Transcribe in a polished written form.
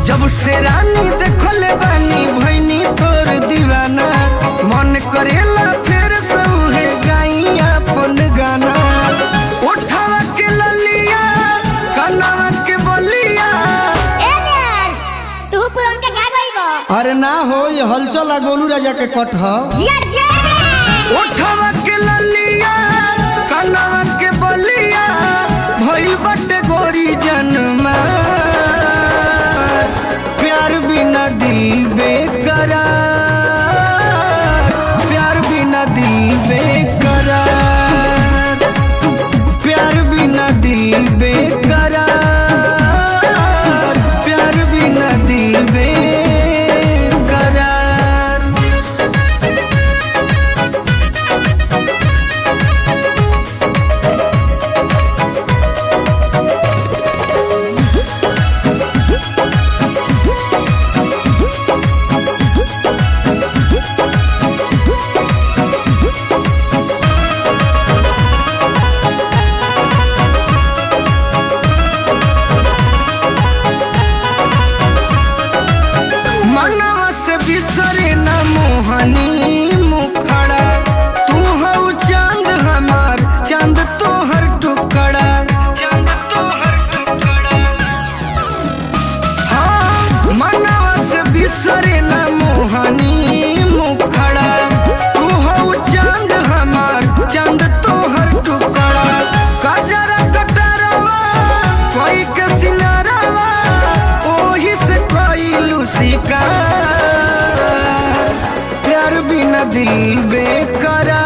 जब से रानी देखले बानी भैनी तोर दीवाना, मन करेला फिर सौहे गाई अपन गाना। उठावा के ललिया कनावा के बलिया तू पुरन के गा गइबो। अरे ना हो ये हलचल गोलू राजा के कट ह। उठावा के ललिया कनावा के बलिया भइल बटे गोरी जन्मा। प्यार बिना दिल बेकरार, प्यार बिना दिल बेकरार, प्यार बिना दिल बेकरार, प्यार बिना दिल बेकरार। मनवा से बिसरे न मोहनी मुखड़ा, तू हऊ चांद हमार चांद तोहर टुकड़ा, चांद तोहर टुकड़ा। हाँ मनवा से बिसरे न मोहनी मुखड़ा, तू हऊ चांद हमार चांद तोहर टुकड़ा। गजरा कटरवा कोई के सिंगारवा ओही से कोई शिकार। प्यार बिना दिल बेकरार,